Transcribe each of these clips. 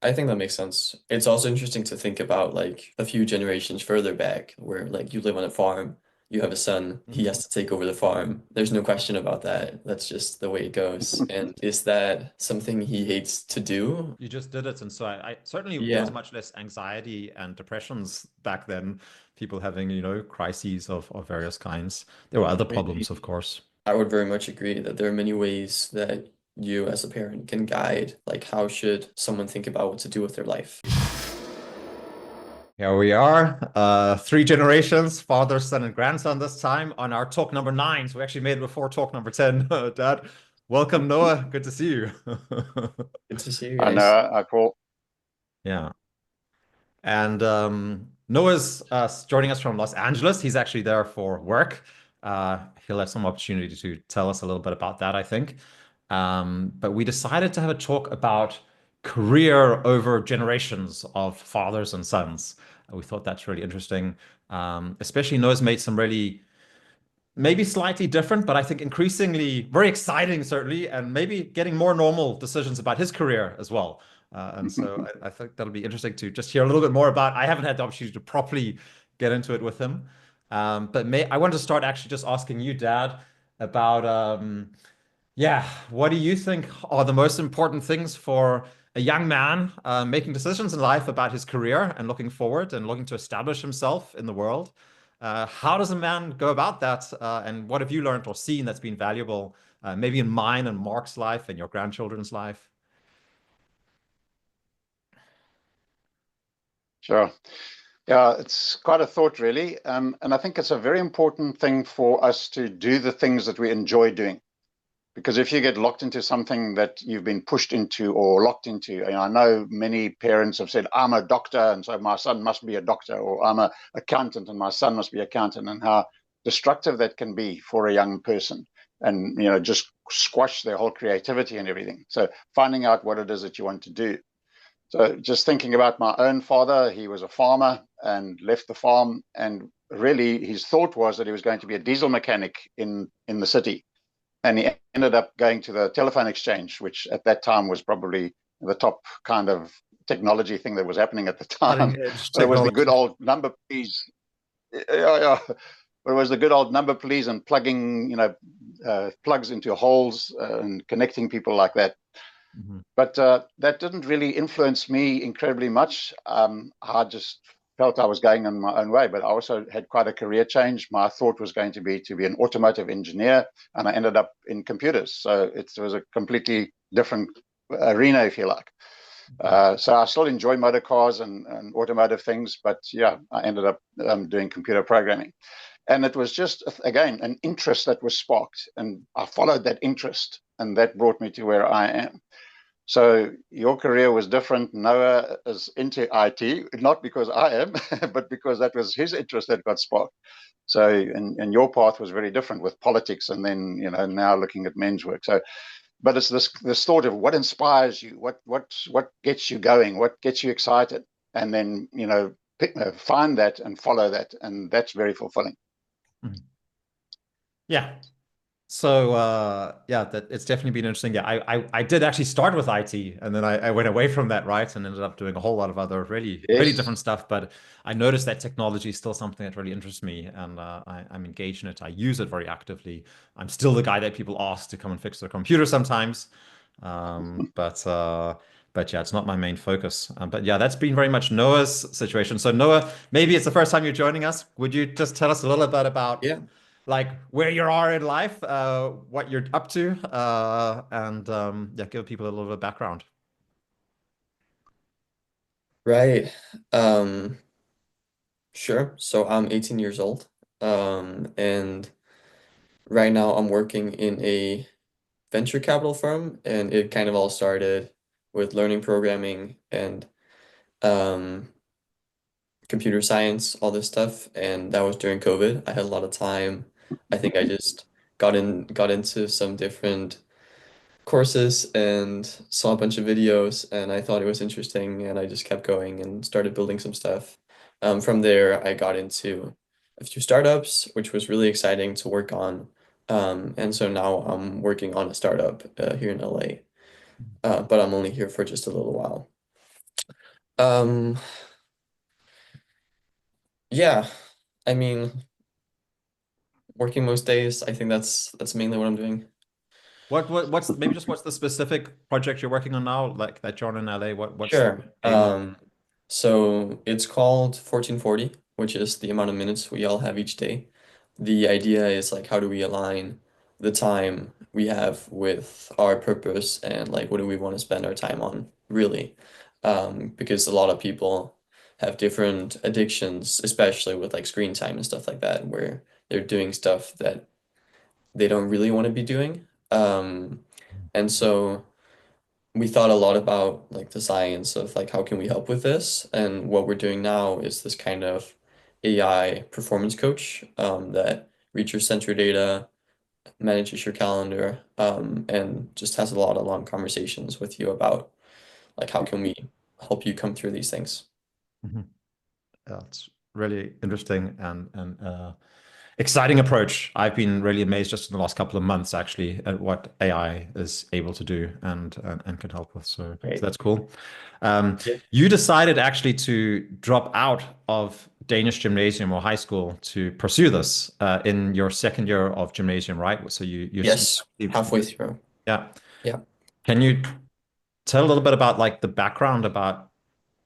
I think that makes sense. It's also interesting to think about like a few generations further back where like you live on a farm, you have a son, he Mhm. has to take over the farm. There's no question about that. That's just the way it goes. And is that something he hates to do? You just did it. And so I certainly there was Yeah, much less anxiety and depressions back then, people having, crises of various kinds. There were other problems, of course. I would very much agree that there are many ways that you as a parent can guide, like how should someone think about what to do with their life. Here we are, three generations, father, son, and grandson this time on our talk number 9. So we actually made it before talk number 10. Dad, welcome, Noah. Good to see you. Good to see you I guys. know, I call. Yeah. And Noah's joining us from Los Angeles. He's actually there for work. He'll have some opportunity to tell us a little bit about that, I think. But we decided to have a talk about career over generations of fathers and sons. We thought that's really interesting. Especially Noah's made some really maybe slightly different, but I think increasingly very exciting, certainly, and maybe getting more normal decisions about his career as well. And so I think that'll be interesting to just hear a little bit more about. I haven't had the opportunity to properly get into it with him. But I want to start actually just asking you, Dad, about yeah, what do you think are the most important things for a young man making decisions in life about his career and looking forward and looking to establish himself in the world? How does a man go about that? And what have you learned or seen that's been valuable, maybe in mine and Mark's life and your grandchildren's life? Sure. Yeah, it's quite a thought, really. And I think it's a very important thing for us to do the things that we enjoy doing. Because if you get locked into something that you've been pushed into or locked into, and I know many parents have said, I'm a doctor, and so my son must be a doctor, or I'm an accountant, and my son must be an accountant, and how destructive that can be for a young person and, just squash their whole creativity and everything. So finding out what it is that you want to do. So just thinking about my own father, he was a farmer and left the farm. And really, his thought was that he was going to be a diesel mechanic in the city. And he ended up going to the telephone exchange, which at that time was probably the top kind of technology thing that was happening at the Cutting time. edge But it was the good technology. old number, please. Yeah, yeah. But it was the good old number, please, and plugging, plugs into holes and connecting people like that. Mhm. But that didn't really influence me incredibly much. I just felt I was going in my own way, but I also had quite a career change. My thought was going to be an automotive engineer, and I ended up in computers. So it was a completely different arena, if you like. So I still enjoy motor cars and automotive things, but yeah, I ended up doing computer programming. And it was just, again, an interest that was sparked, and I followed that interest, and that brought me to where I am. So your career was different. Noah is into IT, not because I am, but because that was his interest that got sparked. So, and your path was very different with politics, and then now looking at men's work. So, but it's this thought of what inspires you, what gets you going, what gets you excited, and then find that and follow that, and that's very fulfilling. Mhm. Yeah. So yeah, that it's definitely been interesting. Yeah, I did actually start with IT and then I went away from that, right, and ended up doing a whole lot of other really, really Yes. different stuff. But I noticed that technology is still something that really interests me and I'm engaged in it. I use it very actively. I'm still the guy that people ask to come and fix their computer sometimes. But yeah, it's not my main focus. But yeah, that's been very much Noah's situation. So Noah, maybe it's the first time you're joining us. Would you just tell us a little bit about Yeah, like where you are in life, what you're up to, and yeah, give people a little bit of background. right. Um, sure. So I'm 18 years old. And right now I'm working in a venture capital firm, and it kind of all started with learning programming and um, computer science, all this stuff. And that was during COVID. I had a lot of time. I think I just got into some different courses and saw a bunch of videos, and I thought it was interesting, and I just kept going and started building some stuff. From there, I got into a few startups, which was really exciting to work on. And so now I'm working on a startup here in LA, but I'm only here for just a little while. Um, yeah, I mean, working most days, I think that's mainly what I'm doing. What's maybe just what's the specific project you're working on now, like that you're on in LA? What's the Sure. aim of? So it's called 1440, which is the amount of minutes we all have each day. The idea is like how do we align the time we have with our purpose and like what do we want to spend our time on, really? Because a lot of people have different addictions, especially with like screen time and stuff like that, where they're doing stuff that they don't really want to be doing. And so we thought a lot about like the science of like how can we help with this, and what we're doing now is this kind of AI performance coach that reads your sensor data, manages your calendar, and just has a lot of long conversations with you about like how can we help you come through these things. Mhm. Yeah, it's really interesting and exciting approach. I've been really amazed just in the last couple of months actually at what AI is able to do and can help with. So Great. that's cool. Yeah. You decided actually to drop out of Danish gymnasium or high school to pursue this in your second year of gymnasium, right? So Yes, halfway through. yeah. Yeah. Can you tell a little bit about like the background about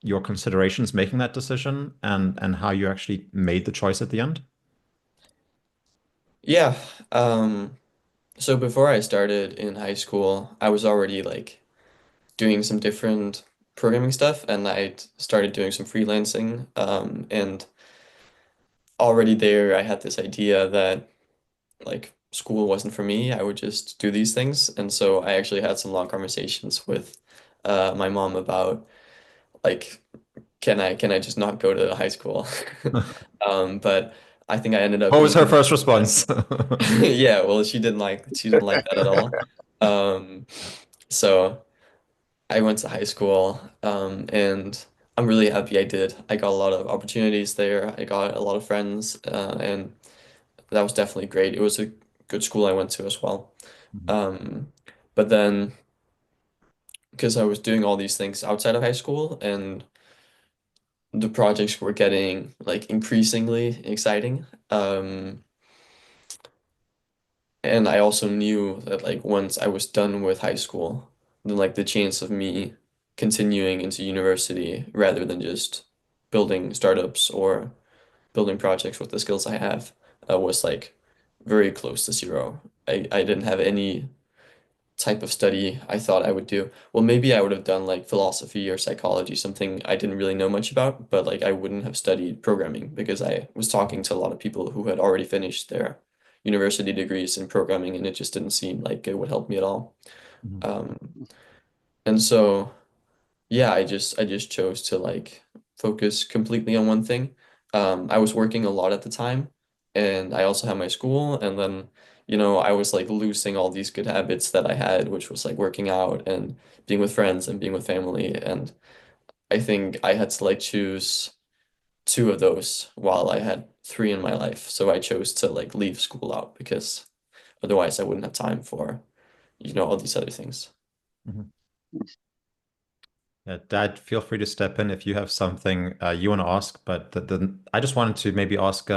your considerations making that decision and how you actually made the choice at the end? Yeah. Um, so before I started in high school, I was already like doing some different programming stuff, and I started doing some freelancing. And already there, I had this idea that like school wasn't for me. I would just do these things. And so I actually had some long conversations with my mom about like, can I just not go to high school? But I think I ended up What was being her first response? yeah, well, she didn't like that at all. Um, so I went to high school, and I'm really happy I did. I got a lot of opportunities there. I got a lot of friends, and that was definitely great. It was a good school I went to as well. Mhm. Um, but then, because I was doing all these things outside of high school, and the projects were getting like increasingly exciting, and I also knew that like once I was done with high school, then like the chance of me continuing into university rather than just building startups or building projects with the skills I have was like very close to zero. I didn't have any type of study I thought I would do. Well, maybe I would have done like philosophy or psychology, something I didn't really know much about, but like I wouldn't have studied programming because I was talking to a lot of people who had already finished their university degrees in programming, and it just didn't seem like it would help me at all. Mhm. Um, and so yeah, I just chose to like focus completely on one thing. I was working a lot at the time, and I also had my school, and then I was like losing all these good habits that I had, which was like working out and being with friends and being with family. And I think I had to like choose two of those while I had three in my life. So I chose to like leave school out because otherwise I wouldn't have time for, all these other things. Mhm. Yeah, Dad, feel free to step in if you have something you want to ask. But I just wanted to maybe ask,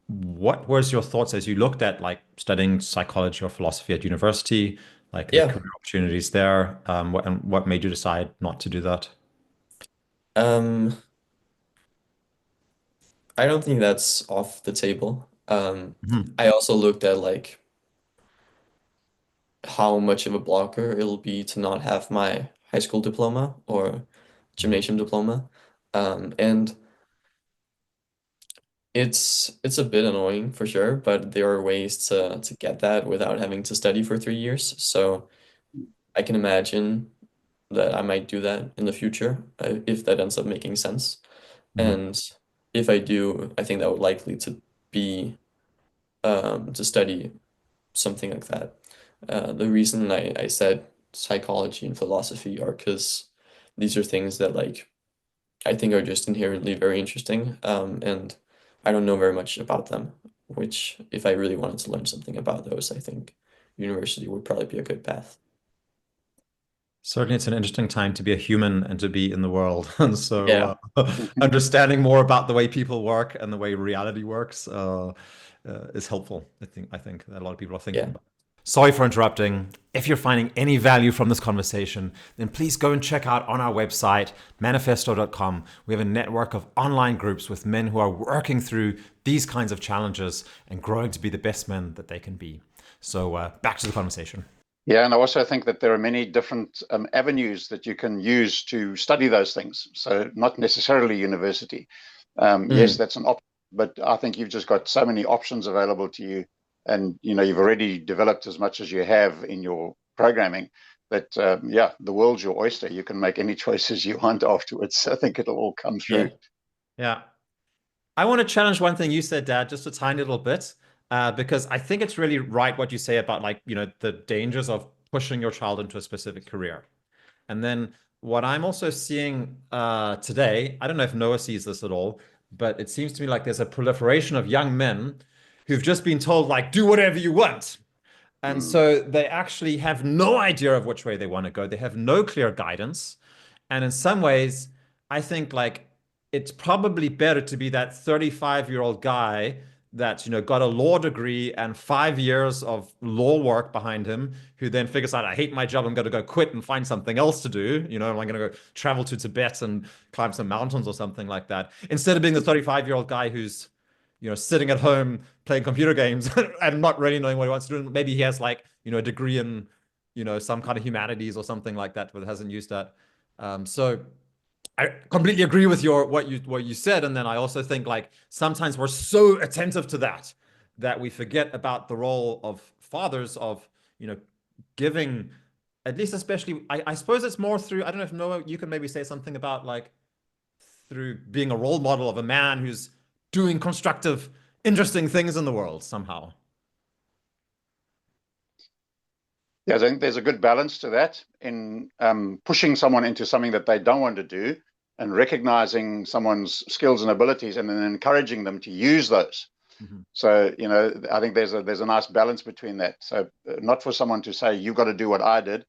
what was your thoughts as you looked at like studying psychology or philosophy at university, like the Yeah. career opportunities there? And what made you decide not to do that? Um, I don't think that's off the table. Mhm. I also looked at like how much of a blocker it'll be to not have my high school diploma or Mhm. gymnasium diploma. And it's a bit annoying for sure, but there are ways to get that without having to study for 3 years. So I can imagine that I might do that in the future, if that ends up making sense. Mhm. And if I do, I think that would likely to be to study something like that. The reason I said psychology and philosophy are because these are things that like I think are just inherently very interesting, and I don't know very much about them, which if I really wanted to learn something about those, I think university would probably be a good path. Certainly, it's an interesting time to be a human and to be in the world. And Yeah, so, understanding more about the way people work and the way reality works is helpful. I think that a lot of people are thinking yeah, about. Sorry for interrupting. If you're finding any value from this conversation, then please go and check out on our website, manifesto.com. We have a network of online groups with men who are working through these kinds of challenges and growing to be the best men that they can be. So, back to the conversation. Yeah, and I also think that there are many different avenues that you can use to study those things. So not necessarily university. Yes, mm, that's an option, but I think you've just got so many options available to you, and you've already developed as much as you have in your programming. That yeah, the world's your oyster. You can make any choices you want afterwards. I think it'll all come yeah, through. Yeah. I want to challenge one thing you said, Dad, just a tiny little bit, because I think it's really right what you say about like, the dangers of pushing your child into a specific career. And then what I'm also seeing today, I don't know if Noah sees this at all, but it seems to me like there's a proliferation of young men who've just been told, like, do whatever you want. And Mm. so they actually have no idea of which way they want to go. They have no clear guidance. And in some ways, I think like it's probably better to be that 35-year-old guy that, got a law degree and 5 years of law work behind him, who then figures out, I hate my job, I'm going to go quit and find something else to do. I'm going to go travel to Tibet and climb some mountains or something like that. Instead of being the 35-year-old guy who's sitting at home playing computer games and not really knowing what he wants to do. Maybe he has like, a degree in, some kind of humanities or something like that, but hasn't used that. So I completely agree with what you said. And then I also think like sometimes we're so attentive to that we forget about the role of fathers of, giving at least especially I suppose it's more through, I don't know if Noah, you can maybe say something about like through being a role model of a man who's doing constructive, interesting things in the world somehow. Yeah, I think there's a good balance to that in pushing someone into something that they don't want to do and recognizing someone's skills and abilities and then encouraging them to use those. Mhm. So, I think there's a nice balance between that. So not for someone to say, you've got to do what I did,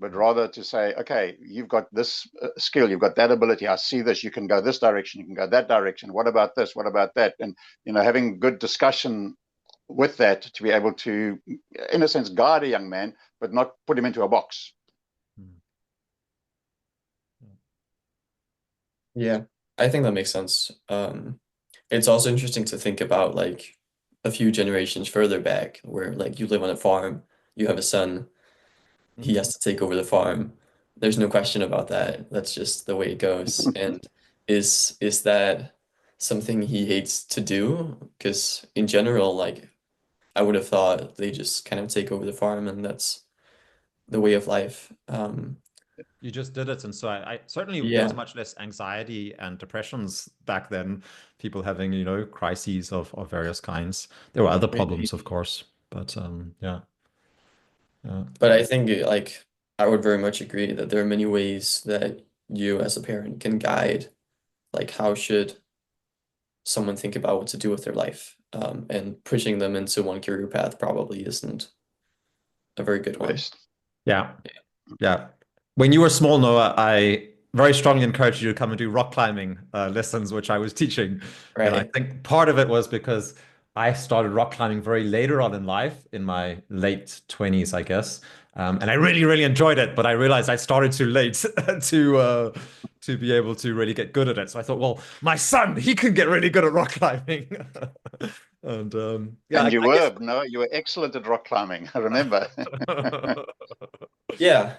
but rather to say, okay, you've got this skill, you've got that ability. I see this, you can go this direction, you can go that direction. What about this? What about that? And, having good discussion with that to be able to, in a sense, guide a young man, but not put him into a box. yeah. I think that makes sense. It's also interesting to think about like a few generations further back where like you live on a farm, you have a son, he Mhm. has to take over the farm. There's no question about that. That's just the way it goes. And is that something he hates to do? Because in general, like I would have thought they just kind of take over the farm and that's the way of life. You just did it. And so I certainly there was Yeah, much less anxiety and depressions back then, people having, crises of various kinds. There were other problems, of course, but yeah. Yeah. but I think like I would very much agree that there are many ways that you as a parent can guide like how should someone think about what to do with their life. And pushing them into one career path probably isn't a very good The one. best. Yeah. Yeah. When you were small, Noah, I very strongly encouraged you to come and do rock climbing lessons, which I was teaching. And I Right. think part of it was because I started rock climbing very later on in life, in my late 20s, I guess. And I really, really enjoyed it, but I realized I started too late to be able to really get good at it. So I thought, well, my son, he can get really good at rock climbing. And yeah, And you I guess. were, no, you were excellent at rock climbing. I remember. Yeah,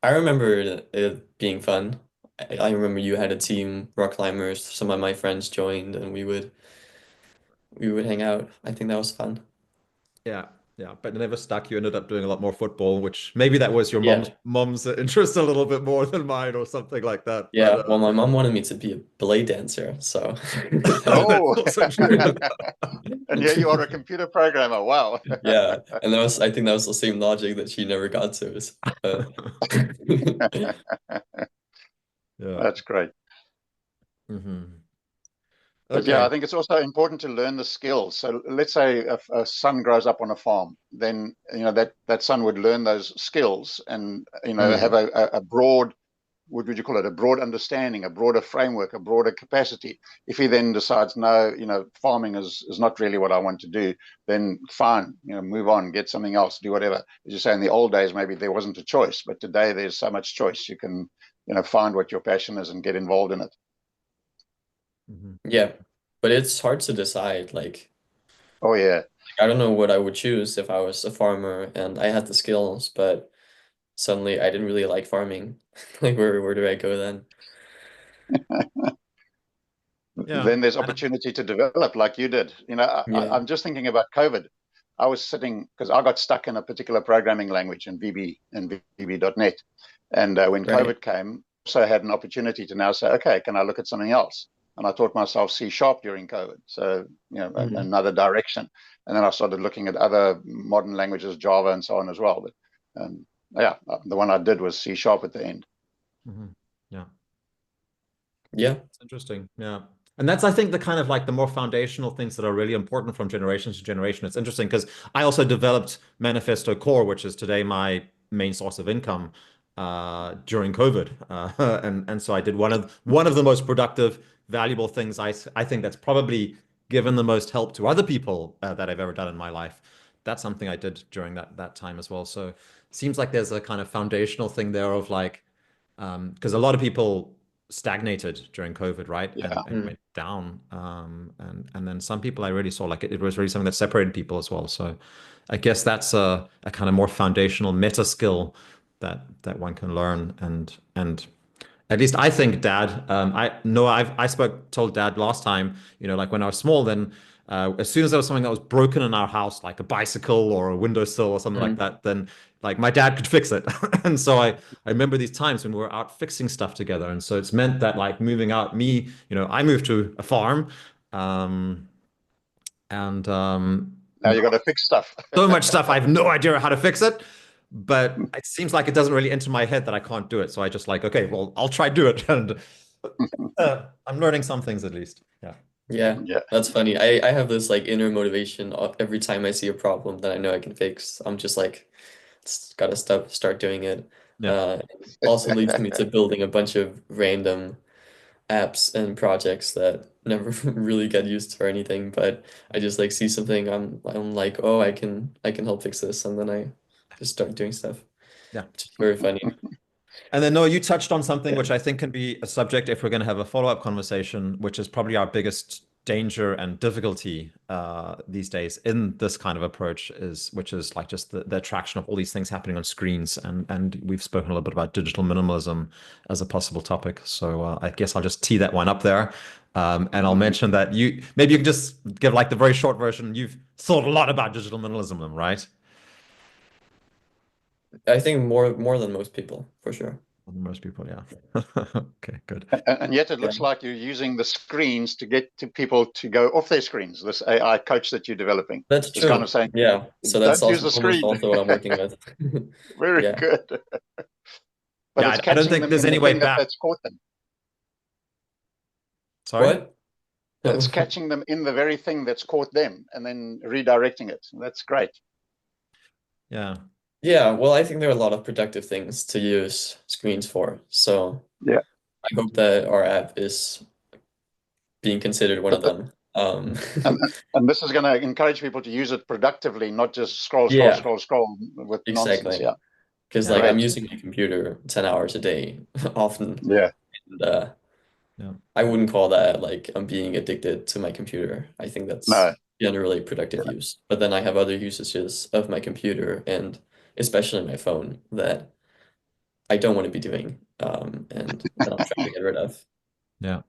I remember it being fun. I remember you had a team, rock climbers. Some of my friends joined, and we would hang out. I think that was fun. Yeah, yeah, but it never stuck. You ended up doing a lot more football, which maybe that was your mom's Yeah, mom's interest a little bit more than mine, or something like that. But yeah. Well, my mom wanted me to be a ballet dancer, so that's Oh, also true. and here you are a computer programmer. Wow. yeah. And I think that was the same logic that she never got to. Uh, Yeah. That's great. Hmm. But yeah, I Okay. think it's also important to learn the skills. So let's say a son grows up on a farm, then that son would learn those skills and have Mm, a broad, what would you call it, a broad understanding, a broader framework, a broader capacity. If he then decides, no, farming is not really what I want to do, then fine, move on, get something else, do whatever. As you say, in the old days, maybe there wasn't a choice, but today there's so much choice. You can, find what your passion is and get involved in it. Mhm. yeah, but it's hard to decide. Oh yeah. I don't know what I would choose if I was a farmer and I had the skills, but suddenly I didn't really like farming. Like where do I go then? Yeah. Then there's And opportunity to develop like you did. Yeah, I'm just thinking about COVID. I was sitting because I got stuck in a particular programming language in VB and VB.net. And when right. COVID came, so I had an opportunity to now say, okay, can I look at something else? And I taught myself C sharp during COVID. So, Mm, another direction. And then I started looking at other modern languages, Java and so on as well. But yeah, the one I did was C sharp at the end. mhm. Yeah. yeah. It's interesting. Yeah. And that's, I think, the kind of like the more foundational things that are really important from generation to generation. It's interesting because I also developed Manifesto Core, which is today my main source of income during COVID. And so I did one of the most productive, valuable things I think that's probably given the most help to other people that I've ever done in my life. That's something I did during that time as well. So it seems like there's a kind of foundational thing there of like because a lot of people stagnated during COVID, right? And Yeah. and Mm, went down. And then some people I really saw like it was really something that separated people as well. So I guess that's a kind of more foundational meta skill that one can learn. And at least I think Dad, I know I told Dad last time, like when I was small, then as soon as there was something that was broken in our house, like a bicycle or a windowsill or something like mm, that, then like my dad could fix it. And so I remember these times when we were out fixing stuff together. And so it's meant that like moving out, I moved to a farm, um, and Now you got to fix stuff. so much stuff I have no idea how to fix it. But it seems like it doesn't really enter my head that I can't do it. So I just like, okay, well, I'll try do it. And I'm learning some things at least. Yeah. yeah. Yeah. That's funny. I have this like inner motivation of every time I see a problem that I know I can fix. I'm just like, gotta start doing it. Yeah. Also leads me to building a bunch of random apps and projects that never really get used for anything, but I just like see something, I'm like, oh, I can help fix this, and then I just start doing stuff. Yeah. Which is very funny. And then Noah, you touched on something Yeah. which I think can be a subject if we're going to have a follow-up conversation, which is probably our biggest danger and difficulty these days in this kind of approach which is like just the attraction of all these things happening on screens. And we've spoken a little bit about digital minimalism as a possible topic. So I guess I'll just tee that one up there. And I'll Mhm. mention that maybe you can just give like the very short version. You've thought a lot about digital minimalism, right? I think more than most people, for sure. Most people, yeah. Okay, good. And yet it Yeah, looks like you're using the screens to get to people to go off their screens. This AI coach that you're developing that's is kind true. of saying, Yeah, so that's don't use also the almost screen. also what I'm working with. Very Yeah. good. But Yeah, it's I don't catching think them there's in the any way thing back. that's caught them. Sorry? What? It's catching them in the very thing that's caught them and then redirecting it. That's great. Yeah. Yeah, well, I think there are a lot of productive things to use screens for. So Yeah. I hope that our app is being considered one of them. And and this is going to encourage people to use it productively, not just scroll, scroll, Yeah, scroll, scroll with nonsense. exactly. Yeah. Because like Yeah. I'm Great. using my computer 10 hours a day often. Yeah. And Yeah. I wouldn't call that like I'm being addicted to my computer. I think No. that's generally productive use. But then I have other usages of my computer and especially my phone that I don't want to be doing. And that I'm trying to get rid of. Yeah.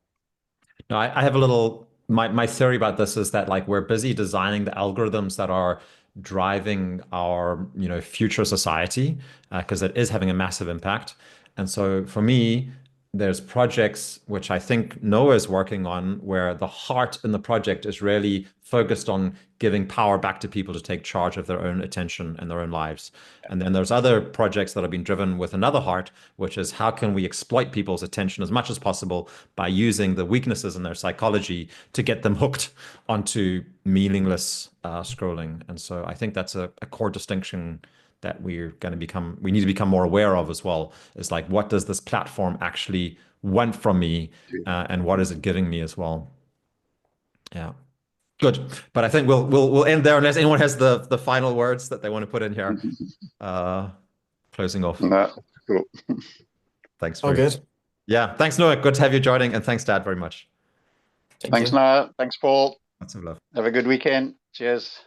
No, I have a little my theory about this is that like we're busy designing the algorithms that are driving our, future society, because it is having a massive impact. And so for me, there's projects which I think Noah is working on where the heart in the project is really focused on giving power back to people to take charge of their own attention and their own lives. And then there's other projects that have been driven with another heart, which is how can we exploit people's attention as much as possible by using the weaknesses in their psychology to get them hooked onto meaningless scrolling. And so I think that's a core distinction that we need to become more aware of as well. Is like, what does this platform actually want from me, and what is it giving me as well? Yeah, good. But I think we'll end there unless anyone has the final words that they want to put in here. Closing off. No, cool. Thanks All very good. much. Yeah, thanks Noah. Good to have you joining, and thanks Dad very much. Thank Thanks, you. Noah. Thanks, Paul. Lots of love. Have a good weekend. Cheers.